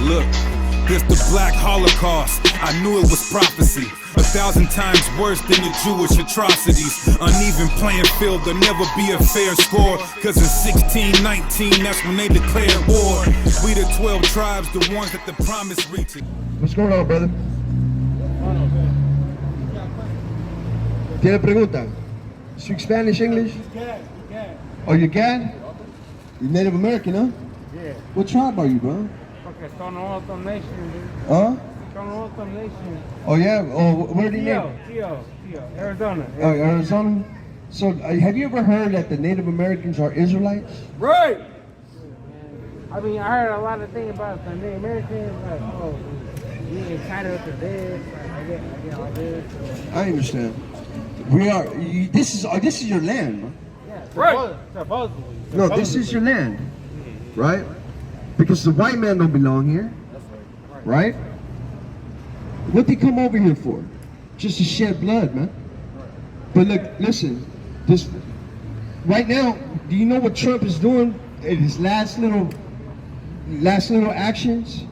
Look, it's the Black Holocaust. I knew it was prophecy. 1,000 times worse than the Jewish atrocities. Uneven playing field, there'll never be a fair score. Cause in 1619, that's when they declared war. We the 12 tribes, the ones that the promise reached. What's going on, brother? ¿Tiene pregunta? Speak Spanish, English? Oh, you can? You're Native American, huh? Yeah. What tribe are you, bro? Okay, Stoneholtham Nation, dude. Huh? Stoneholtham Nation. Oh, yeah? Oh, where do you live? Tio, Arizona. Oh, Arizona? So, have you ever heard that the Native Americans are Israelites? Right! I mean, I heard a lot of things about the Native Americans, like, oh, being entitled to this, like, I get all this. I understand. We are, this is your land, bro. Yeah, Right. Supposedly. No, this is your land, right? Because the white man don't belong here, right? What they come over here for? Just to shed blood, man. But look, listen, this right now, do you know what Trump is doing in his last little actions?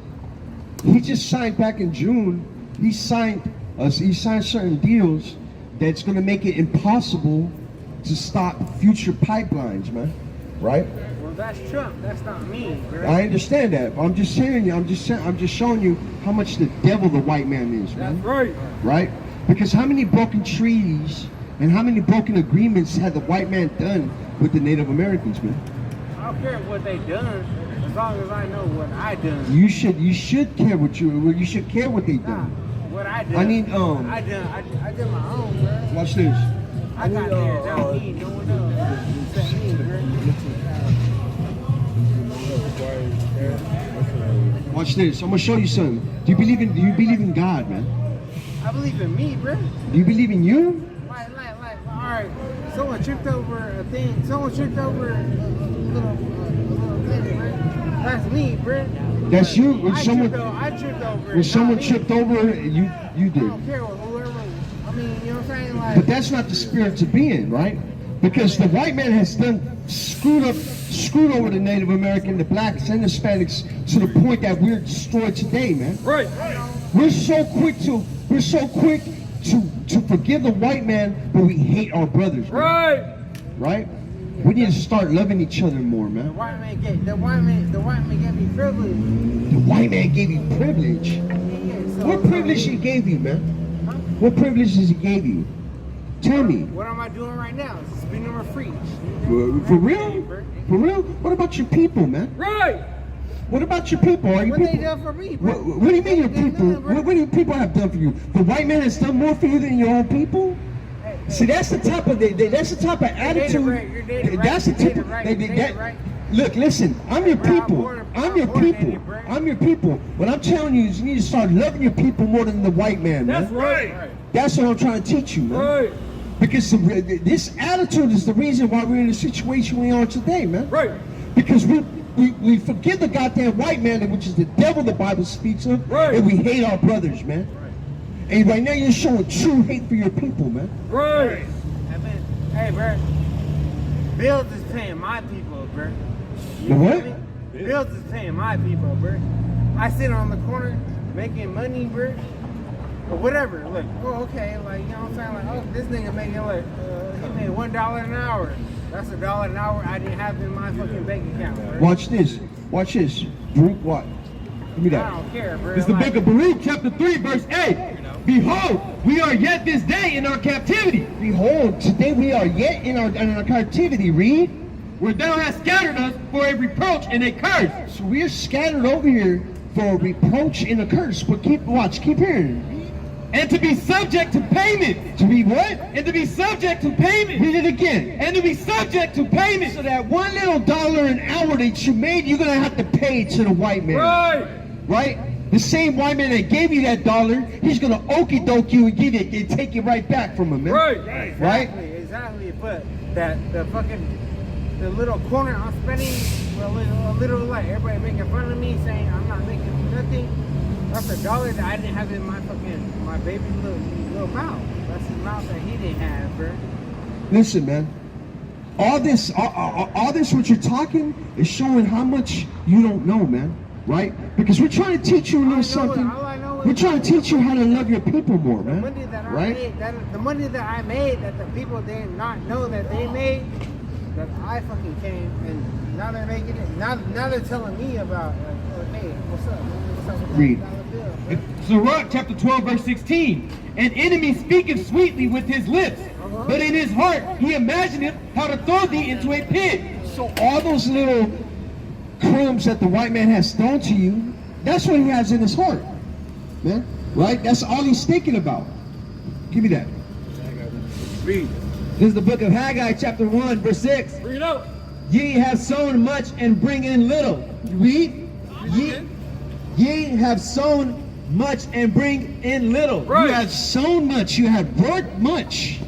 He just signed back in June. He signed certain deals that's going to make it impossible to stop future pipelines, man. Right? Well, that's Trump. That's not me, bro. I understand that. But I'm just saying. I'm just showing you how much the devil the white man is, man. That's right. Right? Because how many broken treaties and how many broken agreements had the white man done with the Native Americans, man? I don't care what they done, as long as I know what I done. You should care what you should care what they Nah, done. what I done. I need I did my own, bro. watch this. I got there without me, no one else. Except me, bro. Watch this. I'm gonna show you something. Do you believe in God, man? I believe in me, bro. Do you believe in you? Like, all right. Someone tripped over a thing. Someone tripped over a little thing, bro. That's me, bro. That's you. When I tripped over. when someone tripped over, you I did. don't care what whoever. I mean, you know what I'm saying? Like, But that's not the spirit to be in, right? Because the white man has screwed over the Native American, the blacks, and the Hispanics to the point that we're destroyed today, man. Right. We're so quick to forgive the white man, but we hate our brothers, man. Right. Right? We need to start loving each other more, the man. white man gave me privilege. The white man gave you privilege. Yeah, so, What privilege he gave you, man? What privileges he gave you? Tell me. What am I doing right now? Speaking of free. For real? For real? What about your people, man? Right. What about your people? Are you What they people? done for me, bro? What do you mean your They done people? nothing, bro. What do your people have done for you? The white man has done more for you than your own people? See, that's the type of attitude. You're dead right. That's the type of Right. Look, listen. I'm your Bro, I'm people. born- I'm your I'm born people. in it, bro. I'm your people. What I'm telling you is you need to start loving your people more than the white man, man. That's right. That's what I'm trying to teach you, man. Right. Because this attitude is the reason why we're in the situation we are today, man. Right. Because we forgive the goddamn white man, which is the devil the Bible speaks of, Right. and we hate our brothers, man. And right now you're showing true hate for your people, man. Right. Hey, bro. Bills is paying my people, bro. You The what? feel me? Bills is paying my people, bro. I sit on the corner making money, bro. Or whatever. Look, oh, okay, like, you know what I'm saying? Like, oh, this nigga making, like, he made $1 an hour. That's $1 an hour I didn't have in my fucking bank account, bro. Watch this. Watch this. Baruch, what? Give me I that. don't care, bro. It's the Like, book of Baruch, chapter 3, verse 8. Behold, we are yet this day in our captivity, Behold, today we are yet in our captivity. Read. where thou hast scattered us for a reproach and a curse. So we are scattered over here for a reproach and a curse. But keep hearing. And to be subject to payment. To be what? And to be subject to payment. Read it again. And to be subject to payment. So that $1 little an hour that you made, you're gonna have to pay to the white man. Right. Right? The same white man that gave you that dollar, he's gonna okey doke you and give it and take it right back from him, man. Right. Right? Exactly, but the little corner I'm spending, a little like everybody making fun of me, saying I'm not making nothing. That's $1 that I didn't have in my baby's little mouth. That's the mouth that he didn't have, bro. Listen, man. All this what you're talking is showing how much you don't know, man. right? Because we're trying to teach you a little something. We're trying to teach you how to love your people more, The man. money that I Right? made, the money that I made, that the people did not know that they made, that I fucking came, and now they're making it. Now they're telling me about, like, oh, hey, what's up? What's up with that Read. dollar bill, bro? Sirach chapter 12 verse 16. An enemy speaketh sweetly with his lips, but in his heart he imagineth how to throw thee into a pit. So all those little crumbs that the white man has thrown to you, that's what he has in his heart, man. Right? That's all he's thinking about. Give me that. Read. This is the book of Haggai chapter 1 verse 6. Bring it out. Ye have sown much and bring in little. Read. Ye have sown much and bring in little. You have sown much. You have worked much.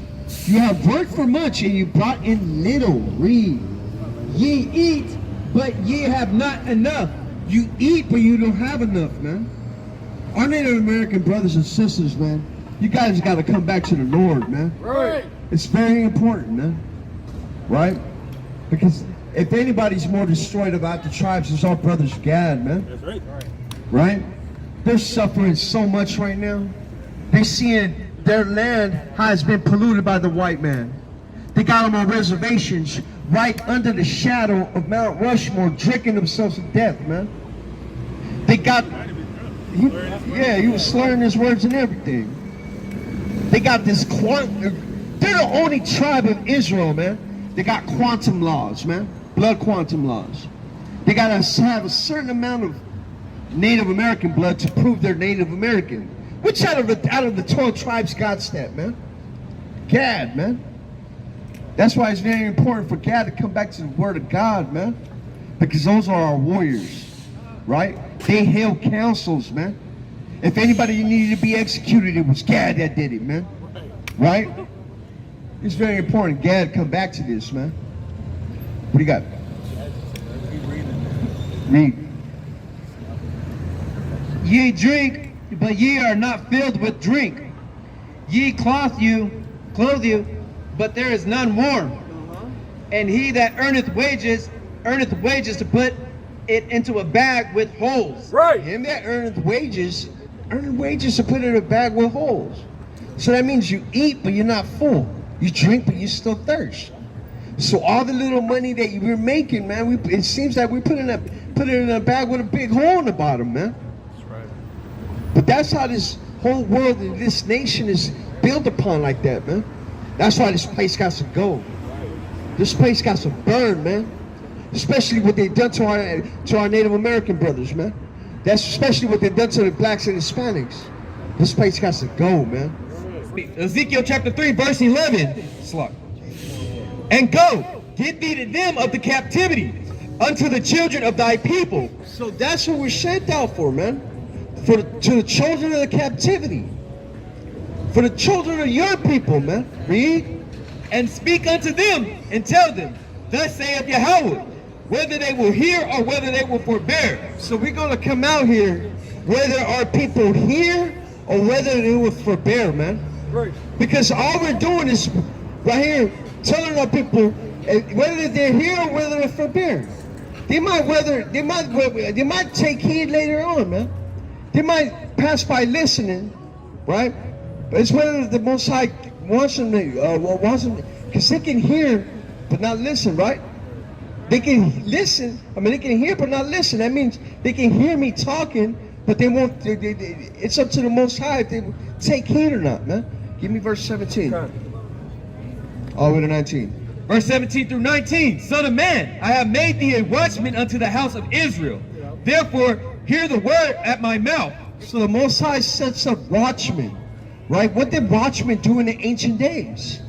You have worked for much, and you brought in little. Read. Ye eat, but ye have not enough. You eat, but you don't have enough, man. Our Native American brothers and sisters, man, you guys got to come back to the Lord, man. Right. It's very important, man. Right? Because if anybody's more destroyed about the tribes, it's our brothers Gad, man. That's right. Right? They're suffering so much right now. They're seeing their land has been polluted by the white man. They got them on reservations right under the shadow of Mount Rushmore, drinking themselves to death, man. They got, he was slurring his words and everything. They got this they're the only tribe of Israel, man. They got quantum laws, man. Blood quantum laws. They got to have a certain amount of Native American blood to prove they're Native American. Which out of the 12 tribes God's that, man? Gad, man. That's why it's very important for Gad to come back to the Word of God, man. Because those are our warriors, right? They held councils, man. If anybody needed to be executed, it was Gad that did it, man. Right? It's very important Gad come back to this, man. What do you got? Read. Ye drink, but ye are not filled with drink. Ye clothe you, but there is none warm. And he that earneth wages to put it into a bag with holes. Right. Him that earneth wages to put in a bag with holes. So that means you eat, but you're not full. You drink, but you still thirst. So all the little money that we're making, man, it seems like we put it in a bag with a big hole in the bottom, man. That's right. But that's how this whole world and this nation is built upon like that, man. That's why this place got to go. This place got to burn, man. Especially what they done to our Native American brothers, man. That's especially what they done to the blacks and Hispanics. This place got to go, man. Ezekiel chapter 3 verse 11. And go, get thee to them of the captivity, unto the children of thy people. So that's what we're sent out for, man. To the children of the captivity. For the children of your people, man. Read. And speak unto them, and tell them, thus saith Yahweh, whether they will hear or whether they will forbear. So we're going to come out here, whether our people hear or whether they will forbear, man. Right. Because all we're doing is right here telling our people whether they're here or whether they're forbear. They might take heed later on, man. They might pass by listening, right? But it's whether the Most High wants them to, because they can hear but not listen, right? They can listen. They can hear but not listen. That means they can hear me talking, but they won't. It's up to the Most High if they take heed or not, man. Give me verse 17. All the way to 19. Verse 17 through 19. Son of man, I have made thee a watchman unto the house of Israel. Therefore, hear the word at my mouth. So the Most High sets up watchmen, right? What did watchmen do in the ancient days,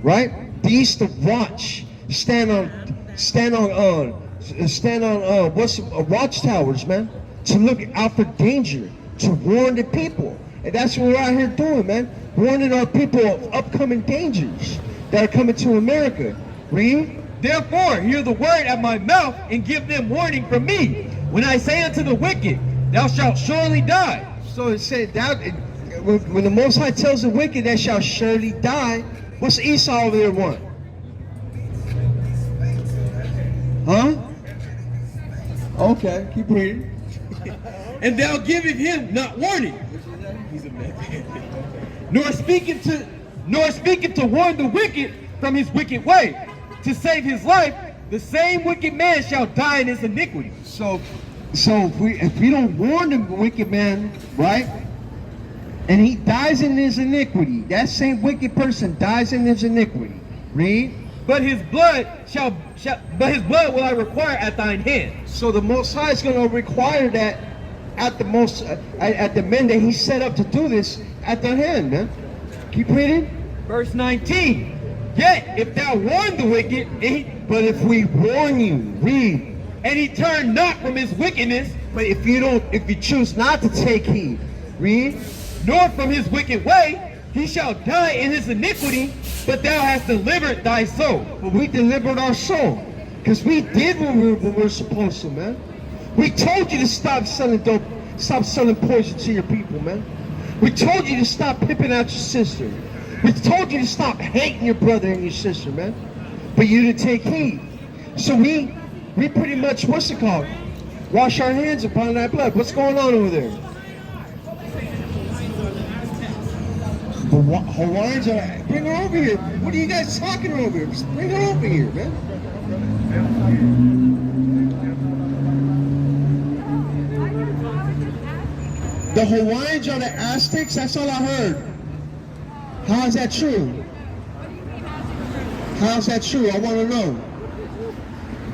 right? They used to watch, stand on watchtowers, man, to look out for danger, to warn the people. And that's what we're out here doing, man. Warning our people of upcoming dangers that are coming to America. Read. Therefore, hear the word at my mouth and give them warning from me. When I say unto the wicked, thou shalt surely die. So it said that when the Most High tells the wicked that shall surely die, what's Esau over there want? Huh? Okay, keep reading. And thou giveth him not warning. Nor speaking to warn the wicked from his wicked way, to save his life. The same wicked man shall die in his iniquity. So if we don't warn the wicked man, right? And he dies in his iniquity, that same wicked person dies in his iniquity. Read. But his blood will I require at thine hand. So the Most High is going to require that at the men that he set up to do this at their hand, man. Keep reading. Verse 19. Yet if thou warn the wicked, But if we warn you, read. and he turn not from his wickedness, But if you choose not to take heed, read. nor from his wicked way, he shall die in his iniquity, but thou hast delivered thy soul. But we delivered our soul. Because we did what we were supposed to, man. We told you to stop selling dope, stop selling poison to your people, man. We told you to stop pimping out your sister. We told you to stop hating your brother and your sister, man. But you didn't take heed. So we pretty much, what's it called? Wash our hands upon that blood. What's going on over there? The Hawaiians are, bring her over here. What are you guys talking over here? Just bring her over here, man. The Hawaiians are the Aztecs? That's all I heard. How is that true? How's that true? I want to know.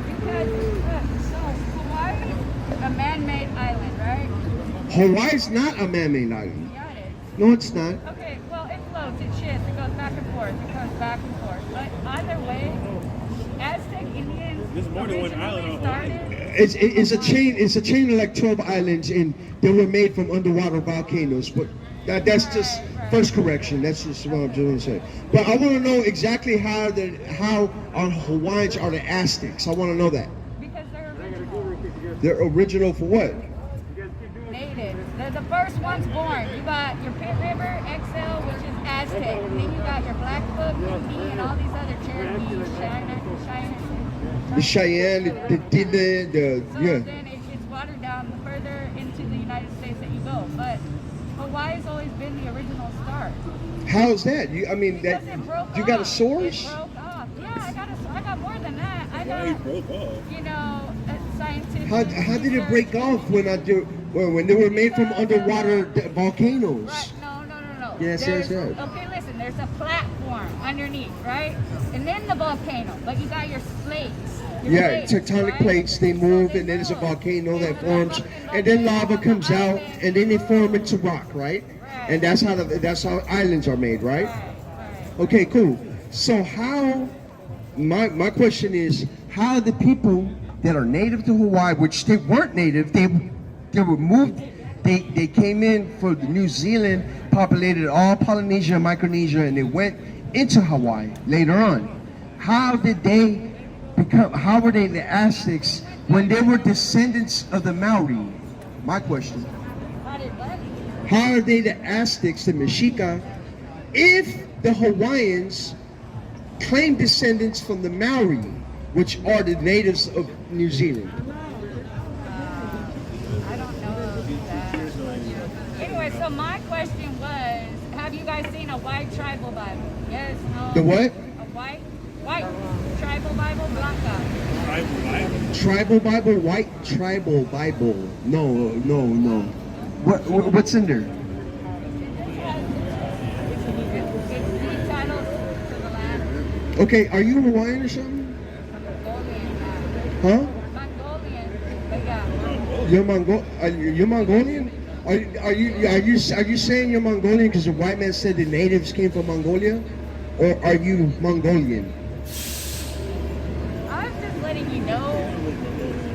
Because, so Hawaii is a man-made island, right? Hawaii's not a man-made island. Yeah, it is. No, it's not. Okay, well, it floats, it shifts, it goes back and forth, it goes back and forth. But either way, Aztec Indians There's more than one island originally on Hawaii. started. It's a chain. It's a chain of like 12 islands, and they were made from underwater volcanoes. But that's just first correction. That's just what I'm trying to say. But I want to know exactly how our Hawaiians are the Aztecs. I want to know that. Because they're original. They're original for what? Natives. They're the first ones born. You got your Pit River, XL, which is Aztec. And then you got your Blackfoot, Pinty, and all these other Cherokees, Cheyenne. The Cheyenne, the Dinah, So yeah. then it's watered down the further into the United States that you go. But Hawaii's always been the original start. How's that? I mean, Because it broke you got a off. source? It broke off. Yeah, I got more than that. I Why he got, broke off? you know, scientific. How did it break off when they were made from underwater volcanoes? Right. No. Yes. Okay, listen, there's a platform underneath, right? And then the volcano. But you got your plates. Yeah, tectonic plates, they move, and then there's a volcano that forms, and then lava comes out, and then they form into rock, right? And that's how islands are made, right? Okay, cool. So how, my question is, how the people that are native to Hawaii, which they weren't native, they were moved, they came in for New Zealand, populated all Polynesia and Micronesia, and they went into Hawaii later on. How did they how were they the Aztecs when they were descendants of the Maori? My question. How are they the Aztecs, the Mexica, if the Hawaiians claim descendants from the Maori, which are the natives of New Zealand? I don't know that. Anyway, so my question was, have you guys seen a white tribal Bible? Yes, no? The what? A white tribal Bible, Blanca. Tribal Bible, white tribal Bible. No. What's in there? It's deed titles to the land. Okay, are you Hawaiian or something? Mongolian. Huh? Mongolian. But yeah. You're Mongolian? Are you saying you're Mongolian because the white man said the natives came from Mongolia, or are you Mongolian? I'm just letting you know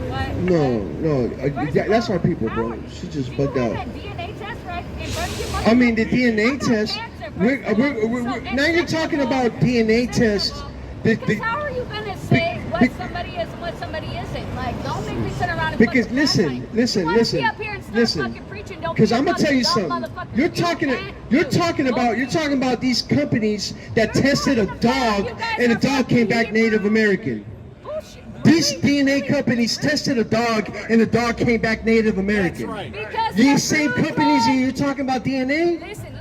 what. No, First of that's all, our people, how bro. are- She just you bugged had out. a DNA test right in front of you? I mean, the I DNA got test. cancer, We're, first of all. we're, So, now you're and talking second of all- about DNA second of tests. all, The- Because the- how are you gonna say be- what somebody is and what somebody isn't? Like, don't make me sit around and Because fucking listen, act like, listen, you wanna listen, be up here and start listen. fucking preaching, don't Because be a I'm gonna tell you fucking dumb something. motherfucker. You're You talking can't do. about these companies that tested a talking about dog you guys and the are dog came fucking back Native Hebrew. American. Bullshit, These DNA companies tested a dog, and the dog came back Native American. Because These they're same blue companies, blood. you're talking about DNA? Listen.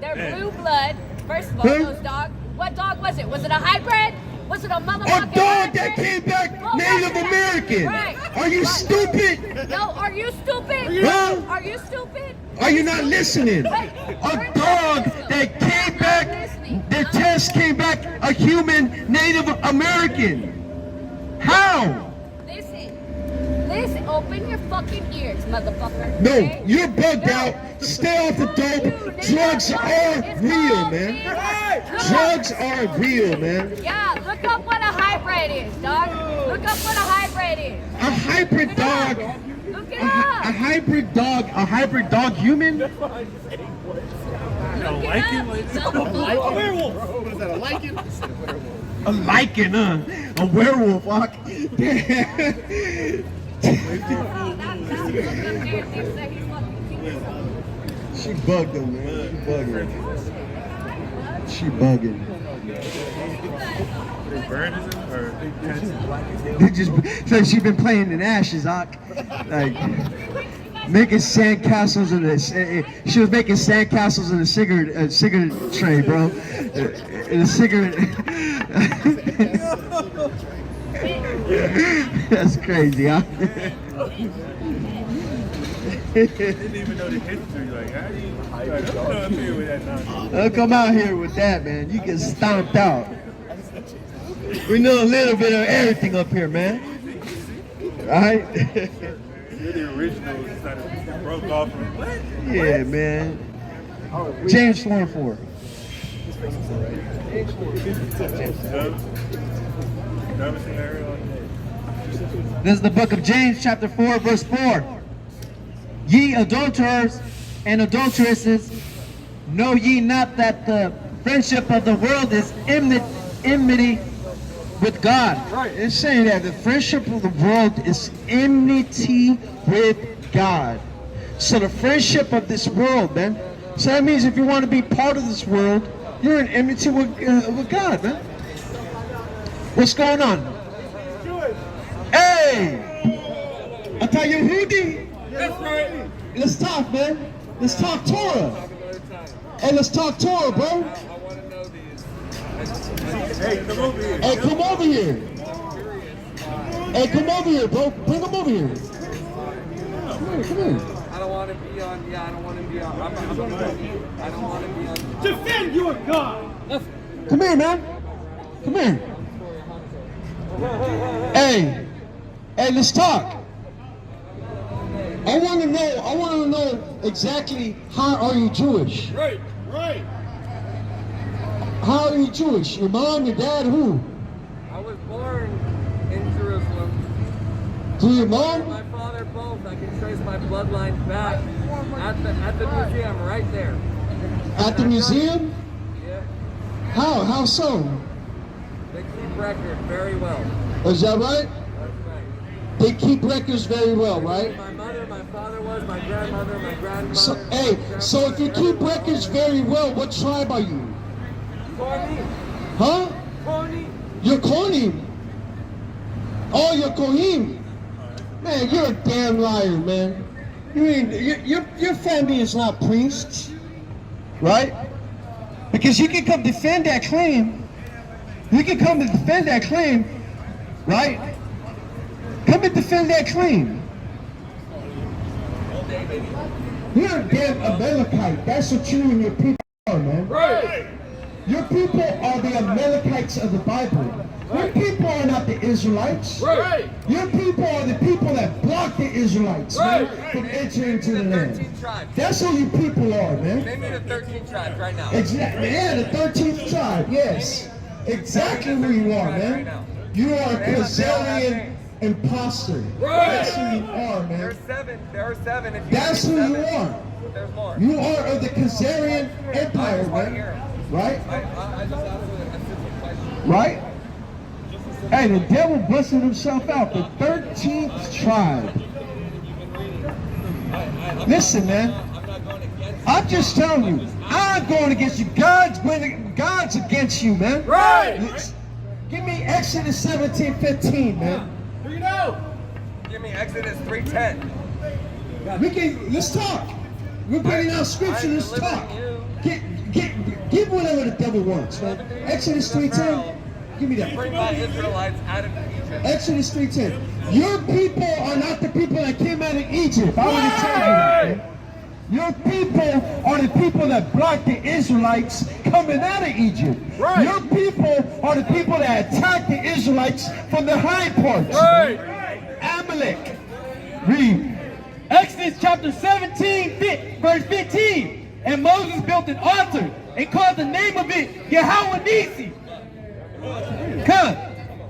They're blue blood. First of all, Huh? those dogs. What dog was it? Was it a hybrid? Was it a A motherfucking dog that hybrid? came back What was Native it? American. Right. Are you stupid? No, are you stupid? Huh? Are you stupid? Are you not listening? Wait, A dog that came back, the test came back a human Native American. How? Listen, open your fucking ears, motherfucker. No, okay? you're bugged No. out. Stay off the You, dope. nigga. Drugs are It's real, called man. being- Drugs are real, man. Yeah, look up what a hybrid is, dog. Look up what a hybrid is. A hybrid dog. Look it A up. hybrid dog. A hybrid dog human? Look it up. A lichen, a werewolf. Fuck. She bugged him, man. She bugging. They just so she been playing in ashes, like making sandcastles in this. She was making sandcastles in a cigarette tray, bro. In a cigarette. That's crazy, huh? Didn't even know the history. Like, how do you? I don't know if you with that nonsense. Don't come out here with that, man. You get stomped out. We know a little bit of everything up here, man. Right? You're the original. Decided broke off. And, what? Yeah, man. James 4:4. Never seen that earlier. This is the book of James, chapter 4, verse 4. Ye adulterers and adulteresses, know ye not that the friendship of the world is enmity with God? Right, it's saying that the friendship of the world is enmity with God. So the friendship of this world, man. So that means if you want to be part of this world, you're in enmity with God, man. What's going on? Hey! I tell you, Hudi. That's right. Let's talk, man. Let's talk Torah. Hey, let's talk Torah, bro. I want to know these. Hey, come over here. Hey, come over here. Hey, come over here, bro. Bring him over here. Come here. I don't want to be on. Yeah, I don't want to be on. I don't want to be on. Defend your God. Come here, man. Come here. Hey, let's talk. I want to know exactly how are you Jewish? Right. How are you Jewish? Your mom, your dad, who? I was born in Jerusalem. Through your mom? My father both. I can trace my bloodline back at the museum right there. At the museum? Yeah. How so? They keep record very well. Is that right? That's right. They keep records very well, right? My mother, my father was, my grandmother, my grandmother. So, hey, so if you keep records very well, what tribe are you? Corny. Huh? Corny. You're Kohanim. Oh, you're Kohim. Man, you're a damn liar, man. You ain't. Your family is not priests, right? Because you can come defend that claim. You can come and defend that claim, right? Come and defend that claim. You're a damn Amalekite. That's what you and your people are, man. Right. Your people are the Amalekites of the Bible. Your people are not the Israelites. Right. Your people are the people that block the Israelites, man, Right. from entering into the The land. 13 tribes. That's who you people are, man. Name me the 13 tribes right now. Exactly. Yeah, the 13th tribe. Yes. Exactly who you are, man. You are a Khazarian imposter. That's who you are, man. There's 7. There are 7. If you That's name who you 7, are. There's more. You are of the Khazarian I Empire, just want to hear man. 'em. Right? I just asked a simple question. Right? Hey, the devil busted himself out. The 13th tribe. Listen, man. I'm just telling you. I'm going against you. God's against you, man. Right. Give me Exodus 17:15, man. Give me Exodus 3:10. Let's talk. We're bringing out scripture, let's talk. Give whatever the devil wants, man. Exodus 3:10. Give me that. Bring my Israelites out of Egypt. Exodus 3:10. Your people are not the people that came out of Egypt. I want to tell you that, man. Your people are the people that blocked the Israelites coming out of Egypt. Right. Your people are the people that attacked the Israelites from the high parts. Right. Amalek. Read. Exodus chapter 17, verse 15. And Moses built an altar and called the name of it Yahweh Nisi. Come.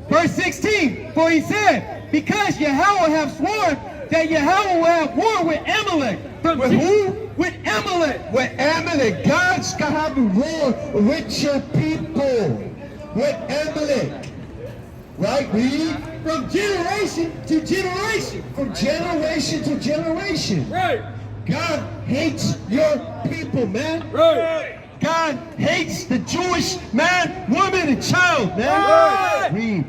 Verse 16. For he said, because Yahweh have sworn that Yahweh will have war with Amalek. With who? With Amalek. With Amalek. God's gonna have a war with your people. With Amalek. Right? Read. From generation to generation. From generation to generation. Right. God hates your people, man. Right. God hates the Jewish man, woman, and child, man. Right. Read.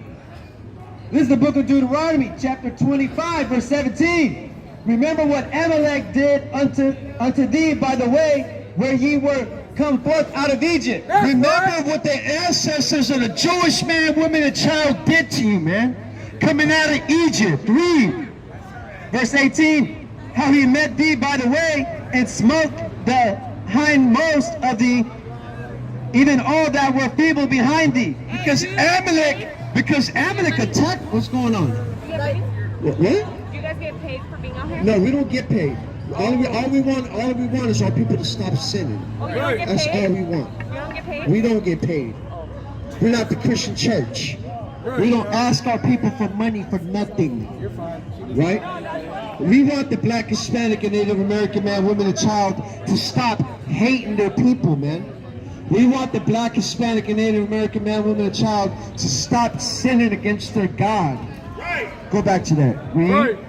This is the book of Deuteronomy, chapter 25, verse 17. Remember what Amalek did unto thee by the way where ye were come forth out of Egypt. Remember what the ancestors of the Jewish man, woman, and child did to you, man. Coming out of Egypt. Read. Verse 18. How he met thee by the way and smote the hindmost of thee, even all that were feeble behind thee. Because Amalek attacked. What's going on? What? Do you guys get paid for being out here? No, we don't get paid. All we want is our people to stop sinning. Oh, you don't get That's paid? all we want. You don't get paid? We don't get paid. We're not the Christian church. We don't ask our people for money for nothing. Right? We want the black, Hispanic, and Native American man, woman, and child to stop hating their people, man. We want the black, Hispanic, and Native American man, woman, and child to stop sinning against their God. Go back to that. Read.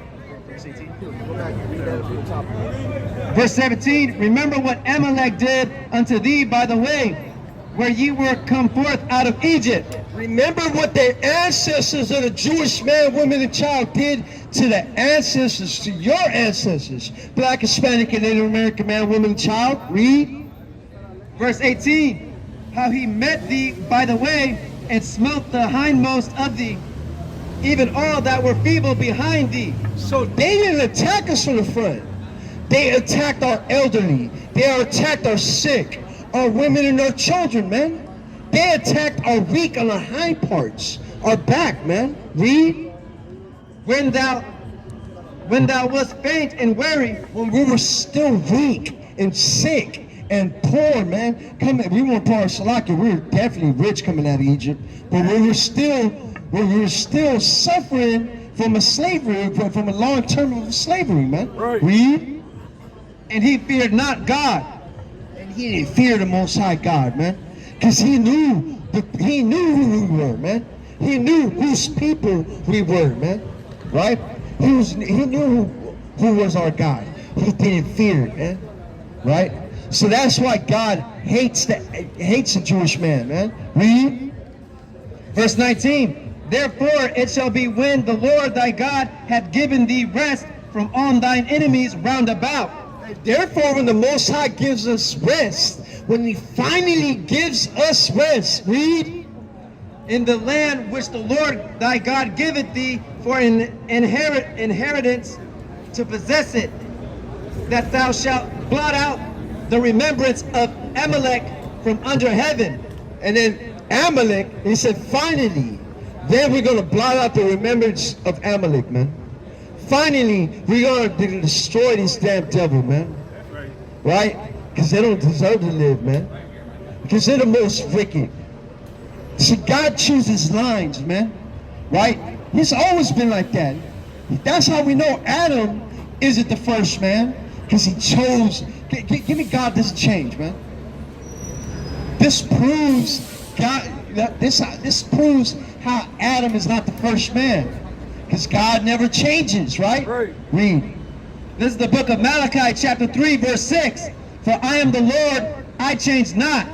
Verse 17. Remember what Amalek did unto thee by the way where ye were come forth out of Egypt. Remember what the ancestors of the Jewish man, woman, and child did to the ancestors, to your ancestors. Black, Hispanic, and Native American man, woman, and child. Read. Verse 18. How he met thee by the way and smote the hindmost of thee, even all that were feeble behind thee. So they didn't attack us from the front. They attacked our elderly. They attacked our sick, our women, and our children, man. They attacked our weak on our hind parts, our back, man. Read. When thou wast faint and weary, When we were still weak and sick and poor, man. We weren't poor in Salakia. We were definitely rich coming out of Egypt, but we were still suffering from a long term of slavery, man. Right. Read. and he feared not God. And he didn't fear the Most High God, man, because he knew who we were, man. He knew whose people we were, man. Right? He knew who was our God. He didn't fear it, man. Right? So that's why God hates the Jewish man, man. Read. Verse 19. Therefore it shall be when the Lord thy God hath given thee rest from all thine enemies round about. Therefore, when the Most High gives us rest, when he finally gives us rest, read. In the land which the Lord thy God giveth thee for an inheritance to possess it, that thou shalt blot out the remembrance of Amalek from under heaven. And then Amalek, he said, finally, then we're going to blot out the remembrance of Amalek, man. Finally, we're going to destroy this damn devil, man. Right? Because they don't deserve to live, man. Because they're the most wicked. See, God chooses lines, man. Right? He's always been like that. That's how we know Adam isn't the first man. Because he chose. Give me God doesn't change, man. This proves God. This proves how Adam is not the first man. Because God never changes, right? Read. This is the book of Malachi, chapter 3, verse 6. For I am the Lord, I change not.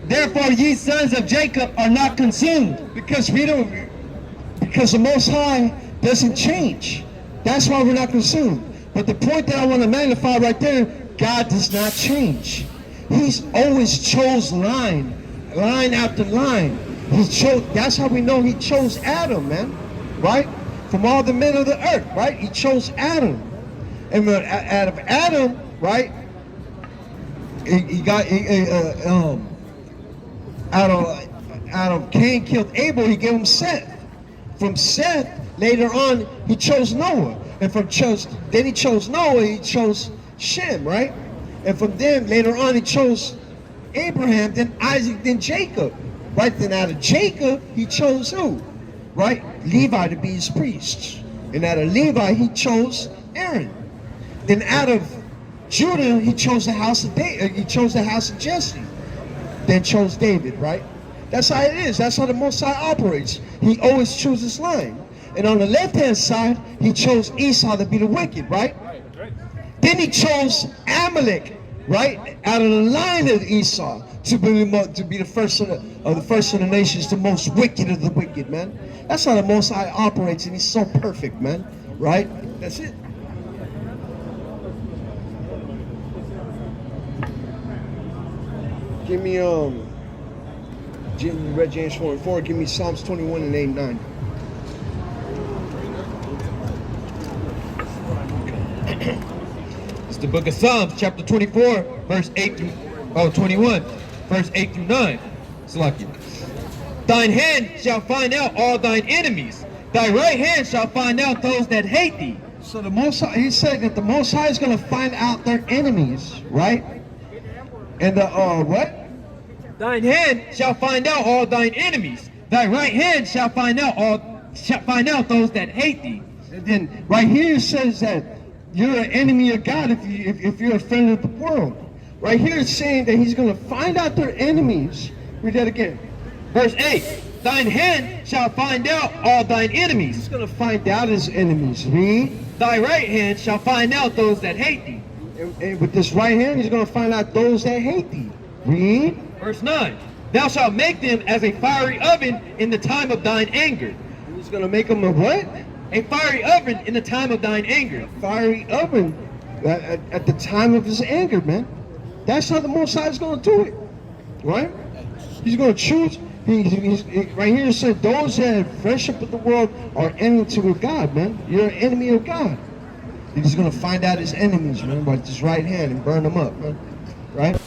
Therefore ye sons of Jacob are not consumed. Because the Most High doesn't change. That's why we're not consumed. But the point that I want to magnify right there, God does not change. He's always chose line after line. He chose. That's how we know he chose Adam, man. Right? From all the men of the earth, right? He chose Adam. And out of Adam, right? Out of Cain killed Abel, he gave him Seth. From Seth, later on, he chose Noah. And then he chose Noah, he chose Shem, right? And from them, later on, he chose Abraham, then Isaac, then Jacob. Right? Then out of Jacob, he chose who? Right? Levi to be his priest. And out of Levi, he chose Aaron. Then out of Judah, he chose the house of Jesse. Then chose David, right? That's how it is. That's how the Most High operates. He always chooses line. And on the left-hand side, he chose Esau to be the wicked, right? Then he chose Amalek, right? Out of the line of Esau to be the first of the nations, the most wicked of the wicked, man. That's how the Most High operates, and he's so perfect, man. Right? That's it. Give me read James 4:4. Give me Psalms 21 and 8 and 9. It's the book of Psalms, chapter 24, verse 8 through 21, verse 8 through 9. Salakia. Thine hand shall find out all thine enemies. Thy right hand shall find out those that hate thee. So the Most High, he said that the Most High is going to find out their enemies, right? And the what? Thine hand shall find out all thine enemies. Thy right hand shall find out those that hate thee. And then right here it says that you're an enemy of God if you're a friend of the world. Right here it's saying that he's going to find out their enemies. Read that again. Verse 8. Thine hand shall find out all thine enemies. He's going to find out his enemies. Read. Thy right hand shall find out those that hate thee. And with this right hand, he's going to find out those that hate thee. Read. Verse 9. Thou shalt make them as a fiery oven in the time of thine anger. He's going to make them a what? A fiery oven in the time of thine anger. Fiery oven at the time of his anger, man. That's how the Most High is going to do it. Right? He's going to choose. Right here it said, those that have friendship with the world are enemy to God, man. You're an enemy of God. He's going to find out his enemies, man, by his right hand and burn them up, man. Right?